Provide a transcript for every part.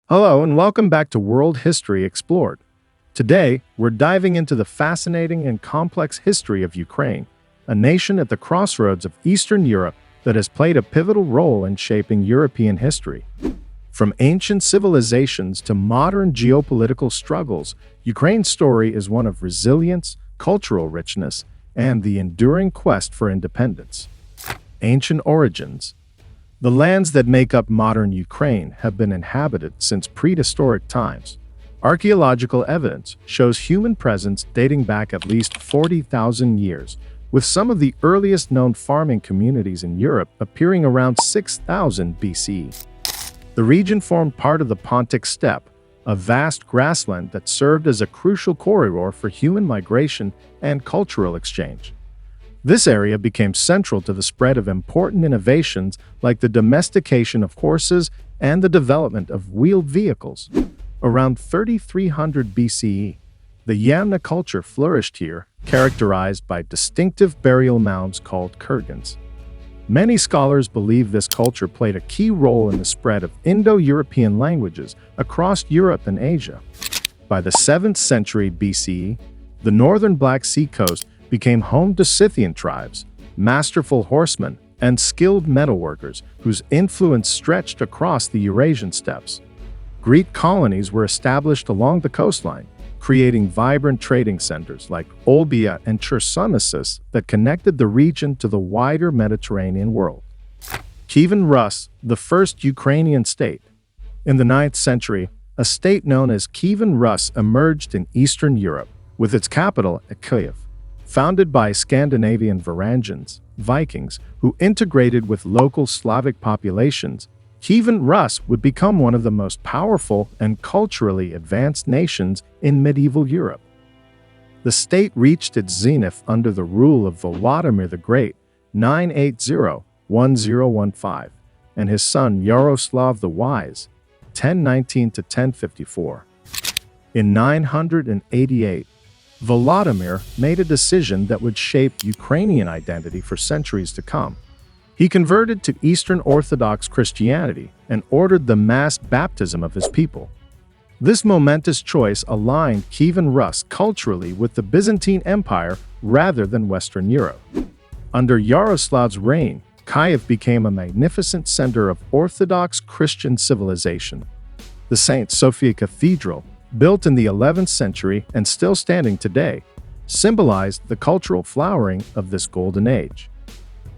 Hello, and welcome back to World History Explored. Today, we're diving into the fascinating and complex history of Ukraine, a nation at the crossroads of Eastern Europe that has played a pivotal role in shaping European history. From ancient civilizations to modern geopolitical struggles, Ukraine's story is one of resilience, cultural richness, and the enduring quest for independence. Ancient origins. The lands that make up modern Ukraine have been inhabited since prehistoric times. Archaeological evidence shows human presence dating back at least 40,000 years, with some of the earliest known farming communities in Europe appearing around 6000 BCE. The region formed part of the Pontic Steppe, a vast grassland that served as a crucial corridor for human migration and cultural exchange. This area became central to the spread of important innovations like the domestication of horses and the development of wheeled vehicles. Around 3300 BCE, the Yamna culture flourished here, characterized by distinctive burial mounds called kurgans. Many scholars believe this culture played a key role in the spread of Indo-European languages across Europe and Asia. By the 7th century BCE, the northern Black Sea coast became home to Scythian tribes, masterful horsemen, and skilled metalworkers whose influence stretched across the Eurasian steppes. Greek colonies were established along the coastline, creating vibrant trading centers like Olbia and Chersonesus that connected the region to the wider Mediterranean world. Kievan Rus, the first Ukrainian state. In the 9th century, a state known as Kievan Rus emerged in Eastern Europe, with its capital at Kyiv. Founded by Scandinavian Varangians, Vikings, who integrated with local Slavic populations, Kievan Rus would become one of the most powerful and culturally advanced nations in medieval Europe. The state reached its zenith under the rule of Volodymyr the Great, 980-1015, and his son Yaroslav the Wise, 1019-1054. In 988, Volodymyr made a decision that would shape Ukrainian identity for centuries to come. He converted to Eastern Orthodox Christianity and ordered the mass baptism of his people. This momentous choice aligned Kievan Rus culturally with the Byzantine Empire rather than Western Europe. Under Yaroslav's reign, Kyiv became a magnificent center of Orthodox Christian civilization. The St. Sophia Cathedral, built in the 11th century and still standing today, symbolized the cultural flowering of this golden age.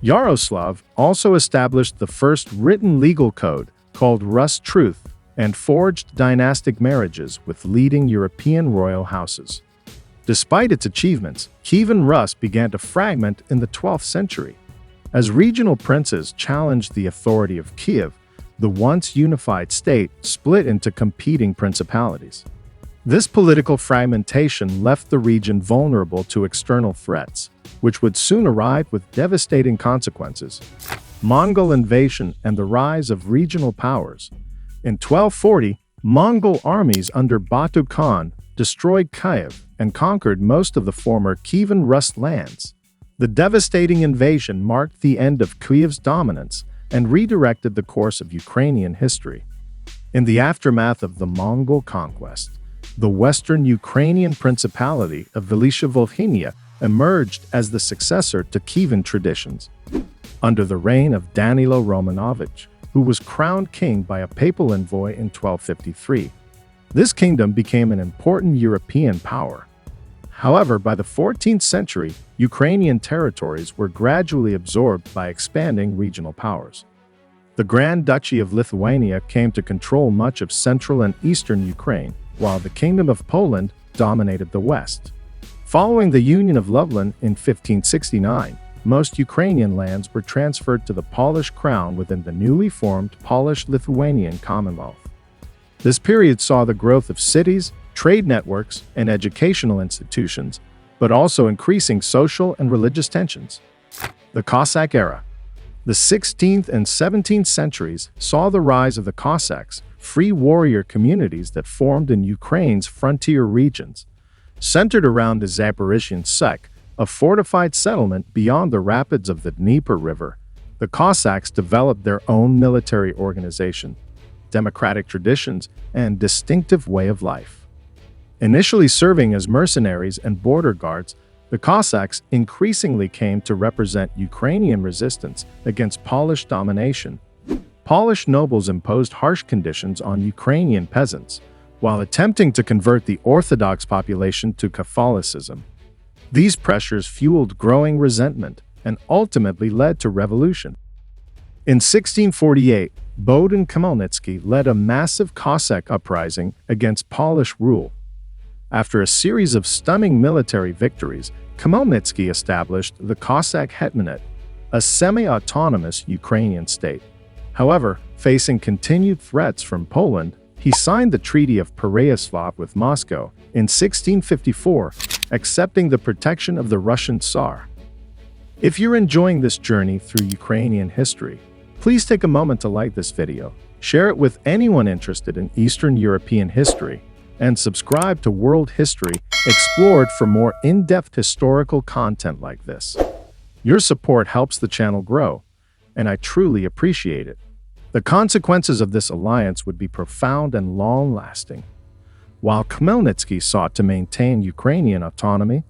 Yaroslav also established the first written legal code called Rus Truth and forged dynastic marriages with leading European royal houses. Despite its achievements, Kievan Rus began to fragment in the 12th century. As regional princes challenged the authority of Kyiv, the once unified state split into competing principalities. This political fragmentation left the region vulnerable to external threats, which would soon arrive with devastating consequences. Mongol invasion and the rise of regional powers. In 1240, Mongol armies under Batu Khan destroyed Kyiv and conquered most of the former Kievan Rus lands. The devastating invasion marked the end of Kyiv's dominance and redirected the course of Ukrainian history. In the aftermath of the Mongol conquest, the Western Ukrainian Principality of Volhynia emerged as the successor to Kievan traditions. Under the reign of Danilo Romanovich, who was crowned king by a papal envoy in 1253, this kingdom became an important European power. However, by the 14th century, Ukrainian territories were gradually absorbed by expanding regional powers. The Grand Duchy of Lithuania came to control much of central and eastern Ukraine, while the Kingdom of Poland dominated the west. Following the Union of Lublin in 1569, most Ukrainian lands were transferred to the Polish crown within the newly formed Polish-Lithuanian Commonwealth. This period saw the growth of cities, trade networks, and educational institutions, but also increasing social and religious tensions. The Cossack era. The 16th and 17th centuries saw the rise of the Cossacks, free warrior communities that formed in Ukraine's frontier regions. Centered around the Zaporizhian Sek, a fortified settlement beyond the rapids of the Dnieper River, the Cossacks developed their own military organization. democratic traditions, and distinctive way of life. Initially serving as mercenaries and border guards, the Cossacks increasingly came to represent Ukrainian resistance against Polish domination. Polish nobles imposed harsh conditions on Ukrainian peasants, while attempting to convert the Orthodox population to Catholicism. These pressures fueled growing resentment and ultimately led to revolution. In 1648, Bohdan Khmelnytsky led a massive Cossack uprising against Polish rule. After a series of stunning military victories, Khmelnytsky established the Cossack Hetmanate, a semi-autonomous Ukrainian state. However, facing continued threats from Poland, he signed the Treaty of Pereyaslav with Moscow in 1654, accepting the protection of the Russian Tsar. If you're enjoying this journey through Ukrainian history, please take a moment to like this video, share it with anyone interested in Eastern European history, and subscribe to World History Explored for more in-depth historical content like this. Your support helps the channel grow, and I truly appreciate it. The consequences of this alliance would be profound and long-lasting. While Khmelnytsky sought to maintain Ukrainian autonomy,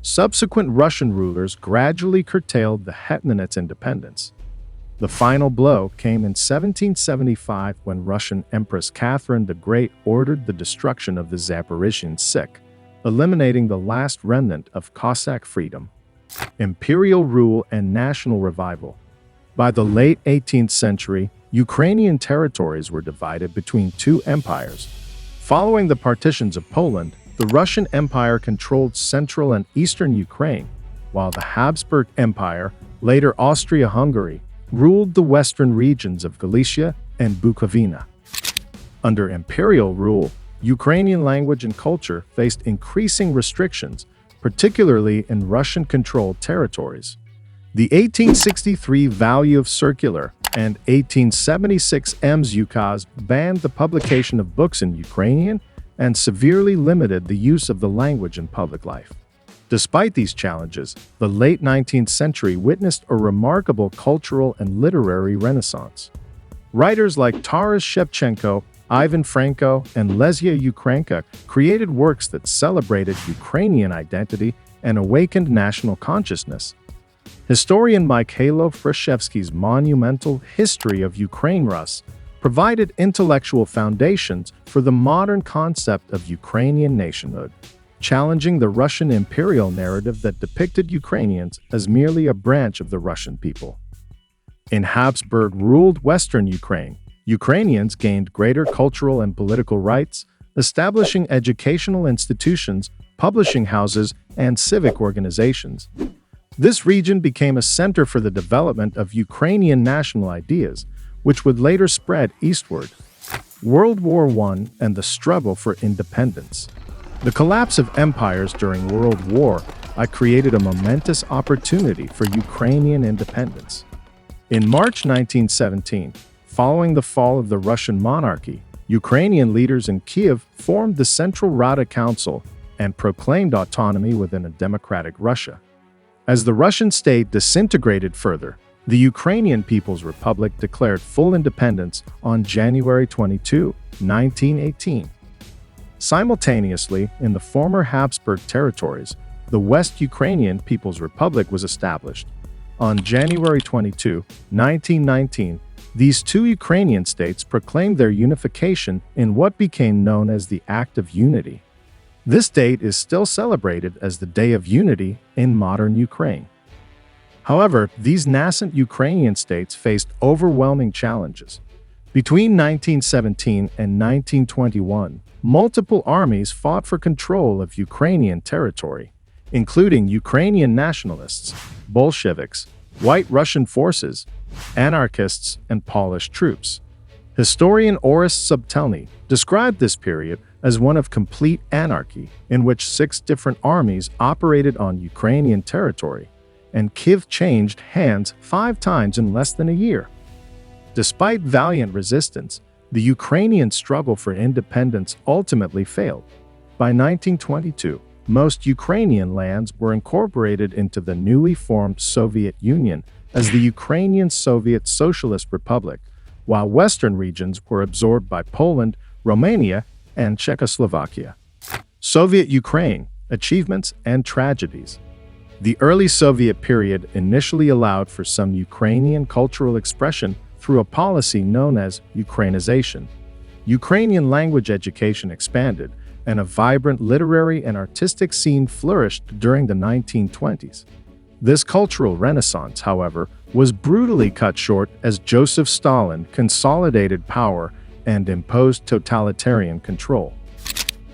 subsequent Russian rulers gradually curtailed the Hetmanate's independence. The final blow came in 1775 when Russian Empress Catherine the Great ordered the destruction of the Zaporizhian Sich, eliminating the last remnant of Cossack freedom. Imperial rule and national revival. By the late 18th century, Ukrainian territories were divided between two empires. Following the partitions of Poland, the Russian Empire controlled central and eastern Ukraine, while the Habsburg Empire, later Austria-Hungary, ruled the western regions of Galicia and Bukovina. Under imperial rule, Ukrainian language and culture faced increasing restrictions, particularly in Russian-controlled territories. The 1863 Value of Circular and 1876 M's ukaz banned the publication of books in Ukrainian and severely limited the use of the language in public life. Despite these challenges, the late 19th century witnessed a remarkable cultural and literary renaissance. Writers like Taras Shevchenko, Ivan Franko, and Lesya Ukrainka created works that celebrated Ukrainian identity and awakened national consciousness. Historian Mikhailo Frashevsky's monumental History of Kievan Rus provided intellectual foundations for the modern concept of Ukrainian nationhood, challenging the Russian imperial narrative that depicted Ukrainians as merely a branch of the Russian people. In Habsburg-ruled Western Ukraine, Ukrainians gained greater cultural and political rights, establishing educational institutions, publishing houses, and civic organizations. This region became a center for the development of Ukrainian national ideas, which would later spread eastward. World War I and the struggle for independence. The collapse of empires during World War I created a momentous opportunity for Ukrainian independence. In March 1917, following the fall of the Russian monarchy, Ukrainian leaders in Kyiv formed the Central Rada Council and proclaimed autonomy within a democratic Russia. As the Russian state disintegrated further, the Ukrainian People's Republic declared full independence on January 22, 1918. Simultaneously, in the former Habsburg territories, the West Ukrainian People's Republic was established. On January 22, 1919, these two Ukrainian states proclaimed their unification in what became known as the Act of Unity. This date is still celebrated as the Day of Unity in modern Ukraine. However, these nascent Ukrainian states faced overwhelming challenges. Between 1917 and 1921, multiple armies fought for control of Ukrainian territory, including Ukrainian nationalists, Bolsheviks, White Russian forces, anarchists, and Polish troops. Historian Oris Subtelny described this period as one of complete anarchy, in which 6 different armies operated on Ukrainian territory, and Kyiv changed hands 5 times in less than a year. Despite valiant resistance, the Ukrainian struggle for independence ultimately failed. By 1922, most Ukrainian lands were incorporated into the newly formed Soviet Union as the Ukrainian Soviet Socialist Republic, while western regions were absorbed by Poland, Romania, and Czechoslovakia. Soviet Ukraine, achievements and tragedies. The early Soviet period initially allowed for some Ukrainian cultural expression through a policy known as Ukrainization. Ukrainian language education expanded, and a vibrant literary and artistic scene flourished during the 1920s. This cultural renaissance, however, was brutally cut short as Joseph Stalin consolidated power and imposed totalitarian control.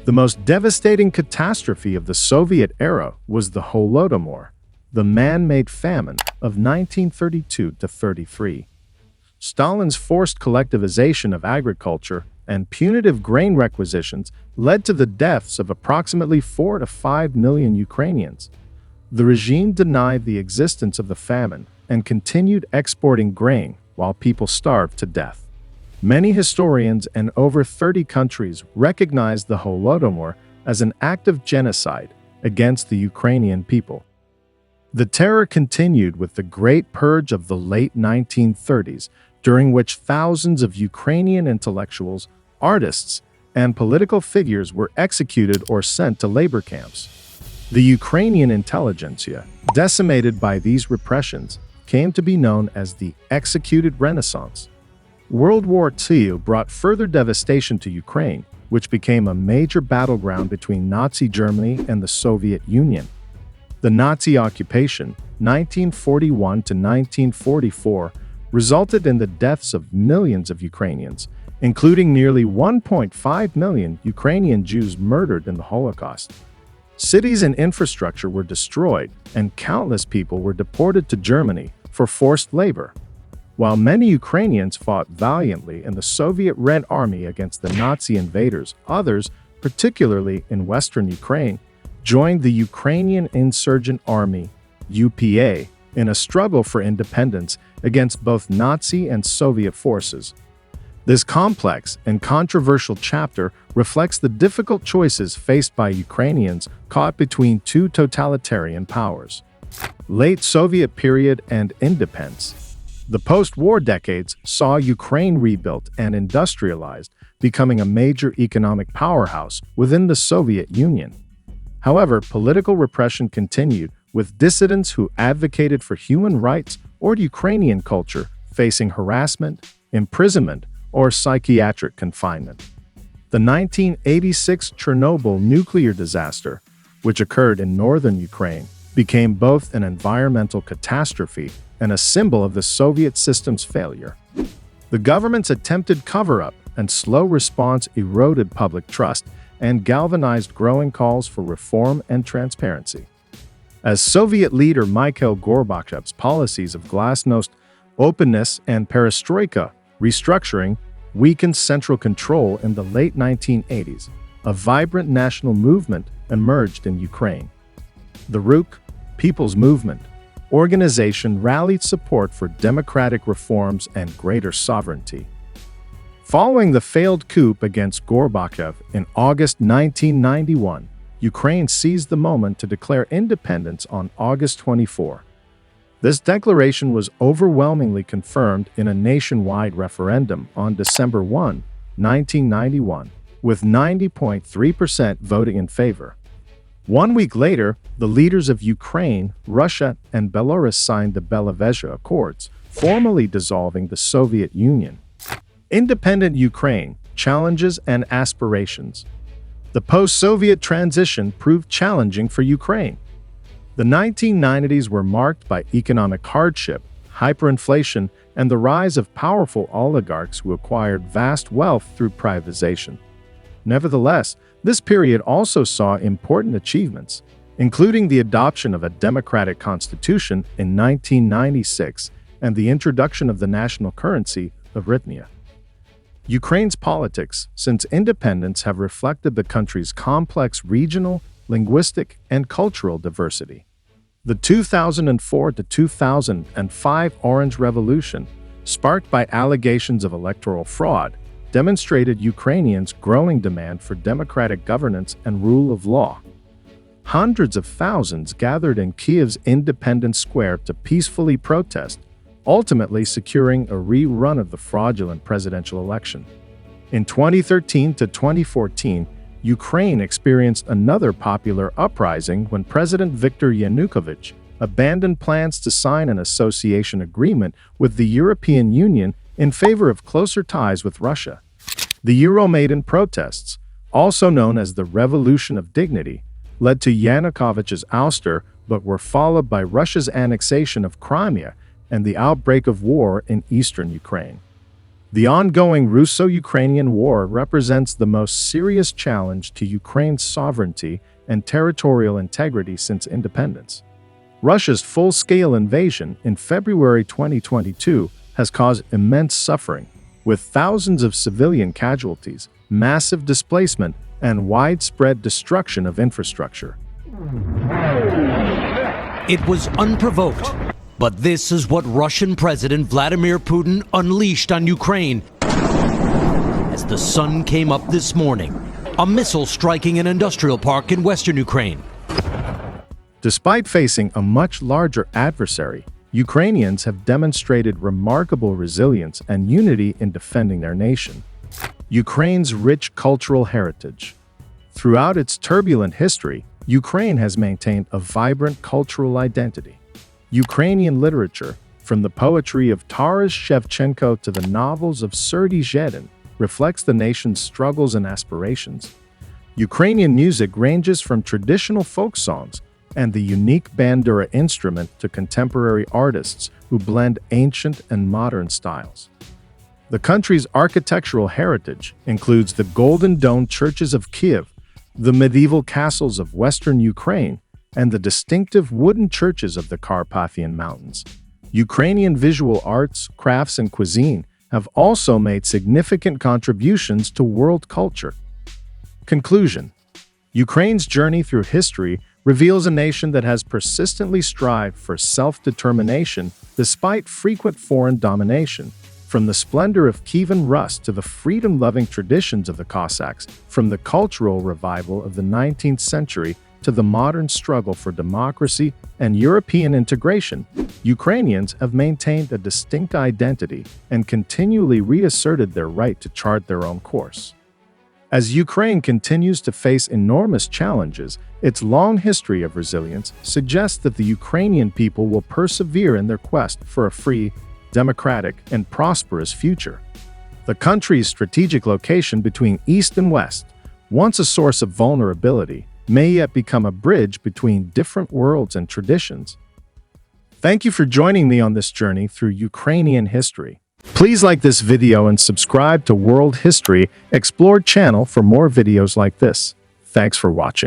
The most devastating catastrophe of the Soviet era was the Holodomor, the man-made famine of 1932-33. Stalin's forced collectivization of agriculture and punitive grain requisitions led to the deaths of approximately 4 to 5 million Ukrainians. The regime denied the existence of the famine and continued exporting grain while people starved to death. Many historians and over 30 countries recognize the Holodomor as an act of genocide against the Ukrainian people. The terror continued with the Great Purge of the late 1930s, during which thousands of Ukrainian intellectuals, artists, and political figures were executed or sent to labor camps. The Ukrainian intelligentsia, decimated by these repressions, came to be known as the Executed Renaissance. World War II brought further devastation to Ukraine, which became a major battleground between Nazi Germany and the Soviet Union. The Nazi occupation, 1941 to 1944, resulted in the deaths of millions of Ukrainians, including nearly 1.5 million Ukrainian Jews murdered in the Holocaust. Cities and infrastructure were destroyed, and countless people were deported to Germany for forced labor. While many Ukrainians fought valiantly in the Soviet Red Army against the Nazi invaders, others, particularly in western Ukraine, joined the Ukrainian Insurgent Army, UPA, in a struggle for independence against both Nazi and Soviet forces. This complex and controversial chapter reflects the difficult choices faced by Ukrainians caught between two totalitarian powers. Late Soviet period and independence. The post-war decades saw Ukraine rebuilt and industrialized, becoming a major economic powerhouse within the Soviet Union. However, political repression continued, with dissidents who advocated for human rights or Ukrainian culture facing harassment, imprisonment, or psychiatric confinement. The 1986 Chernobyl nuclear disaster, which occurred in northern Ukraine, became both an environmental catastrophe and a symbol of the Soviet system's failure. The government's attempted cover-up and slow response eroded public trust and galvanized growing calls for reform and transparency. As Soviet leader Mikhail Gorbachev's policies of glasnost, openness, and perestroika restructuring weakened central control in the late 1980s, a vibrant national movement emerged in Ukraine. The RUK, People's Movement, organization rallied support for democratic reforms and greater sovereignty. Following the failed coup against Gorbachev in August 1991, Ukraine seized the moment to declare independence on August 24. This declaration was overwhelmingly confirmed in a nationwide referendum on December 1, 1991, with 90.3% voting in favor. 1 week later, the leaders of Ukraine, Russia, and Belarus signed the Belaveza Accords, formally dissolving the Soviet Union. Independent Ukraine, challenges and aspirations. The post-Soviet transition proved challenging for Ukraine. The 1990s were marked by economic hardship, hyperinflation, and the rise of powerful oligarchs who acquired vast wealth through privatization. Nevertheless, this period also saw important achievements, including the adoption of a democratic constitution in 1996 and the introduction of the national currency of hryvnia. Ukraine's politics since independence have reflected the country's complex regional, linguistic, and cultural diversity. The 2004 to 2005 Orange Revolution, sparked by allegations of electoral fraud, demonstrated Ukrainians' growing demand for democratic governance and rule of law. Hundreds of thousands gathered in Kyiv's Independence Square to peacefully protest, ultimately securing a rerun of the fraudulent presidential election. In 2013 to 2014, Ukraine experienced another popular uprising when President Viktor Yanukovych abandoned plans to sign an association agreement with the European Union in favor of closer ties with Russia. The Euromaidan protests, also known as the Revolution of Dignity, led to Yanukovych's ouster but were followed by Russia's annexation of Crimea and the outbreak of war in eastern Ukraine. The ongoing Russo-Ukrainian war represents the most serious challenge to Ukraine's sovereignty and territorial integrity since independence. Russia's full-scale invasion in February 2022 has caused immense suffering, with thousands of civilian casualties, massive displacement, and widespread destruction of infrastructure. It was unprovoked, but this is what Russian President Vladimir Putin unleashed on Ukraine as the sun came up this morning, a missile striking an industrial park in western Ukraine. Despite facing a much larger adversary, Ukrainians have demonstrated remarkable resilience and unity in defending their nation. Ukraine's rich cultural heritage. Throughout its turbulent history, Ukraine has maintained a vibrant cultural identity. Ukrainian literature, from the poetry of Taras Shevchenko to the novels of Sergei Zhedin, reflects the nation's struggles and aspirations. Ukrainian music ranges from traditional folk songs and the unique bandura instrument to contemporary artists who blend ancient and modern styles. The country's architectural heritage includes the golden domed churches of Kyiv, the medieval castles of western Ukraine, and the distinctive wooden churches of the Carpathian Mountains. Ukrainian visual arts, crafts, and cuisine have also made significant contributions to world culture. Conclusion: Ukraine's journey through history reveals a nation that has persistently strived for self-determination despite frequent foreign domination. From the splendor of Kievan Rus to the freedom-loving traditions of the Cossacks, from the cultural revival of the 19th century to the modern struggle for democracy and European integration, Ukrainians have maintained a distinct identity and continually reasserted their right to chart their own course. As Ukraine continues to face enormous challenges, its long history of resilience suggests that the Ukrainian people will persevere in their quest for a free, democratic, and prosperous future. The country's strategic location between East and West, once a source of vulnerability, may yet become a bridge between different worlds and traditions. Thank you for joining me on this journey through Ukrainian history. Please like this video and subscribe to World History Explored channel for more videos like this. Thanks for watching.